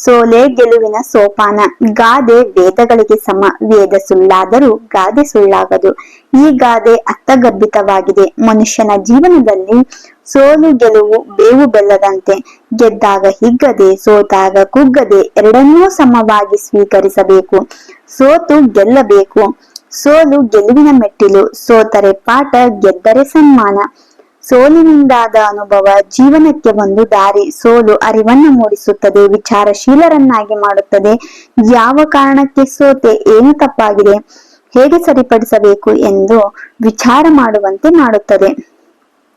ಸೋಲೆ ಗೆಲುವಿನ ಸೋಪಾನ. ಗಾದೆ ವೇದಗಳಿಗೆ ಸಮ. ವೇದ ಸುಳ್ಳಾದರೂ ಗಾದೆ ಸುಳ್ಳಾಗದು. ಈ ಗಾದೆ ಅರ್ಥಗರ್ಭಿತವಾಗಿದೆ. ಮನುಷ್ಯನ ಜೀವನದಲ್ಲಿ ಸೋಲು ಗೆಲುವು ಬೇವು ಬೆಲ್ಲದಂತೆ. ಗೆದ್ದಾಗ ಹಿಗ್ಗದೆ, ಸೋತಾಗ ಕುಗ್ಗದೆ ಎರಡನ್ನೂ ಸಮವಾಗಿ ಸ್ವೀಕರಿಸಬೇಕು. ಸೋತು ಗೆಲ್ಲಬೇಕು. ಸೋಲು ಗೆಲುವಿನ ಮೆಟ್ಟಿಲು. ಸೋತರೆ ಪಾಠ, ಗೆದ್ದರೆ ಸನ್ಮಾನ. ಸೋಲಿನಿಂದಾದ ಅನುಭವ ಜೀವನಕ್ಕೆ ಒಂದು ದಾರಿ. ಸೋಲು ಅರಿವನ್ನು ಮೂಡಿಸುತ್ತದೆ, ವಿಚಾರಶೀಲರನ್ನಾಗಿ ಮಾಡುತ್ತದೆ. ಯಾವ ಕಾರಣಕ್ಕೆ ಸೋತೆ, ಏನು ತಪ್ಪಾಗಿದೆ, ಹೇಗೆ ಸರಿಪಡಿಸಬೇಕು ಎಂದು ವಿಚಾರ ಮಾಡುವಂತೆ ಮಾಡುತ್ತದೆ.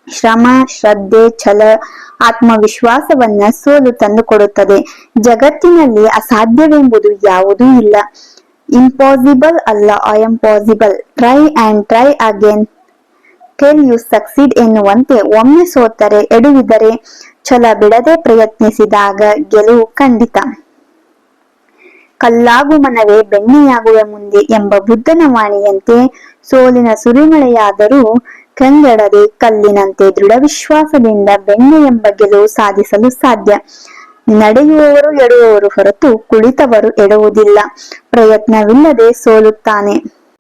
ಶ್ರಮ, ಶ್ರದ್ಧೆ, ಛಲ, ಆತ್ಮವಿಶ್ವಾಸವನ್ನ ಸೋಲು ತಂದುಕೊಡುತ್ತದೆ. ಜಗತ್ತಿನಲ್ಲಿ ಅಸಾಧ್ಯವೆಂಬುದು ಯಾವುದೂ ಇಲ್ಲ. ಇಂಪಾಸಿಬಲ್ ಅಲ್ಲ, I am possible. Try and try again till you succeed ಎನ್ನುವಂತೆ ಒಮ್ಮೆ ಸೋತರೆ, ಎಡುವಿದರೆ, ಛಲ ಬಿಡದೆ ಪ್ರಯತ್ನಿಸಿದಾಗ ಗೆಲುವು ಖಂಡಿತ. ಕಲ್ಲಾಗು ಮನವೇ ಬೆಣ್ಣೆಯಾಗುವ ಮುಂದೆ ಎಂಬ ಬುದ್ಧನ ವಾಣಿಯಂತೆ ಸೋಲಿನ ಸುರಿಮಳೆಯಾದರೂ ಕಂಗೆಡದೆ ಕಲ್ಲಿನಂತೆ ದೃಢ ವಿಶ್ವಾಸದಿಂದ ಬೆಣ್ಣೆ ಎಂಬ ಗೆಲುವು ಸಾಧಿಸಲು ಸಾಧ್ಯ. ನಡೆಯುವವರು ಎಡುವವರು ಹೊರತು ಕುಳಿತವರು ಎಡುವುದಿಲ್ಲ. ಪ್ರಯತ್ನವಿಲ್ಲದೆ ಸೋಲುತ್ತಾನೆ.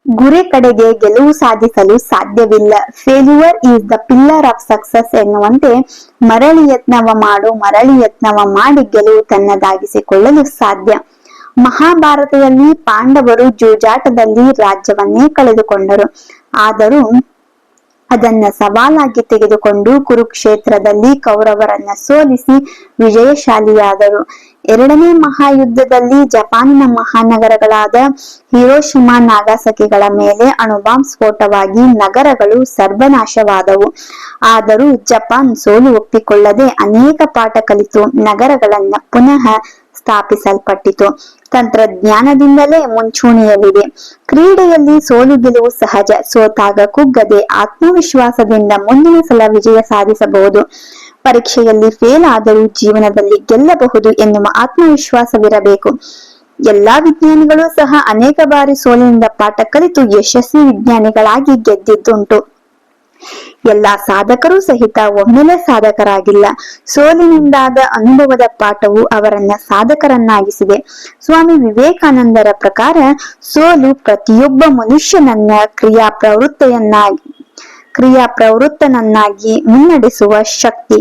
ಗುರಿ ಕಡೆಗೆ ಗೆಲುವು ಸಾಧಿಸಲು ಸಾಧ್ಯವಿಲ್ಲ. Failure is the pillar of success ಎನ್ನುವಂತೆ ಮರಳಿ ಯತ್ನವ ಮಾಡು, ಮರಳಿ ಯತ್ನವ ಮಾಡಿ ಗೆಲುವು ತನ್ನದಾಗಿಸಿಕೊಳ್ಳಲು ಸಾಧ್ಯ. ಮಹಾಭಾರತದಲ್ಲಿ ಪಾಂಡವರು ಜೂಜಾಟದಲ್ಲಿ ರಾಜ್ಯವನ್ನೇ ಕಳೆದುಕೊಂಡರು. ಆದರೂ ಅದನ್ನ ಸವಾಲಾಗಿ ತೆಗೆದುಕೊಂಡು ಕುರುಕ್ಷೇತ್ರದಲ್ಲಿ ಕೌರವರನ್ನ ಸೋಲಿಸಿ ವಿಜಯಶಾಲಿಯಾದರು. ಎರಡನೇ ಮಹಾಯುದ್ಧದಲ್ಲಿ ಜಪಾನಿನ ಮಹಾನಗರಗಳಾದ ಹಿರೋಶಿಮಾ, ನಾಗಾಸಕಿಗಳ ಮೇಲೆ ಅಣುಬಾಂಬ್ ಸ್ಫೋಟವಾಗಿ ನಗರಗಳು ಸರ್ವನಾಶವಾದವು. ಆದರೂ ಜಪಾನ್ ಸೋಲು ಒಪ್ಪಿಕೊಳ್ಳದೆ ಅನೇಕ ಪಾಠ ಕಲಿತು ನಗರಗಳನ್ನ ಪುನಃ ಸ್ಥಾಪಿಸಲ್ಪಟ್ಟಿತು. ತಂತ್ರಜ್ಞಾನದಿಂದಲೇ ಮುಂಚೂಣಿಯಲ್ಲಿದೆ. ಕ್ರೀಡೆಯಲ್ಲಿ ಸೋಲು ಗೆಲುವು ಸಹಜ. ಸೋತಾಗ ಕುಗ್ಗದೆ ಆತ್ಮವಿಶ್ವಾಸದಿಂದ ಮುಂದಿನ ಸಲ ವಿಜಯ ಸಾಧಿಸಬಹುದು. ಪರೀಕ್ಷೆಯಲ್ಲಿ ಫೇಲ್ ಆದರೂ ಜೀವನದಲ್ಲಿ ಗೆಲ್ಲಬಹುದು ಎನ್ನುವ ಆತ್ಮವಿಶ್ವಾಸವಿರಬೇಕು. ಎಲ್ಲಾ ವಿಜ್ಞಾನಿಗಳು ಸಹ ಅನೇಕ ಬಾರಿ ಸೋಲಿನಿಂದ ಪಾಠ ಕಲಿತು ಯಶಸ್ವಿ ವಿಜ್ಞಾನಿಗಳಾಗಿ ಗೆದ್ದಿದ್ದುಂಟು. ಎಲ್ಲಾ ಸಾಧಕರು ಸಹಿತ ಒಮ್ಮೆಲೆ ಸಾಧಕರಾಗಿಲ್ಲ. ಸೋಲಿನಿಂದಾದ ಅನುಭವದ ಪಾಠವು ಅವರನ್ನ ಸಾಧಕರನ್ನಾಗಿಸಿದೆ. ಸ್ವಾಮಿ ವಿವೇಕಾನಂದರ ಪ್ರಕಾರ ಸೋಲು ಪ್ರತಿಯೊಬ್ಬ ಮನುಷ್ಯನನ್ನ ಕ್ರಿಯಾಪ್ರವೃತ್ತನನ್ನಾಗಿ ಮುನ್ನಡೆಸುವ ಶಕ್ತಿ.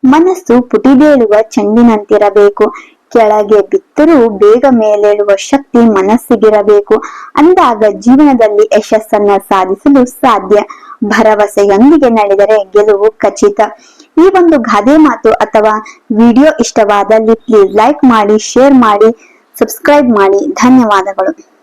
ಮನಸ್ಸು ಪುಟಿದೇಳುವ ಚೆಂಡಿನಂತಿರಬೇಕು. ಕೆಳಗೆ ಬಿದ್ದರೂ ಬೇಗ ಮೇಲೇಳುವ ಶಕ್ತಿ ಮನಸ್ಸಿಗಿರಬೇಕು. ಅಂದಾಗ ಜೀವನದಲ್ಲಿ ಯಶಸ್ಸನ್ನ ಸಾಧಿಸಲು ಸಾಧ್ಯ. ಭರವಸೆಯೊಂದಿಗೆ ನಡೆದರೆ ಗೆಲುವು ಖಚಿತ. ಈ ಒಂದು ಗಾದೆ ಮಾತು ಅಥವಾ ವಿಡಿಯೋ ಇಷ್ಟವಾದಲ್ಲಿ ಪ್ಲೀಸ್ ಲೈಕ್ ಮಾಡಿ, ಶೇರ್ ಮಾಡಿ, ಸಬ್ಸ್ಕ್ರೈಬ್ ಮಾಡಿ. ಧನ್ಯವಾದಗಳು.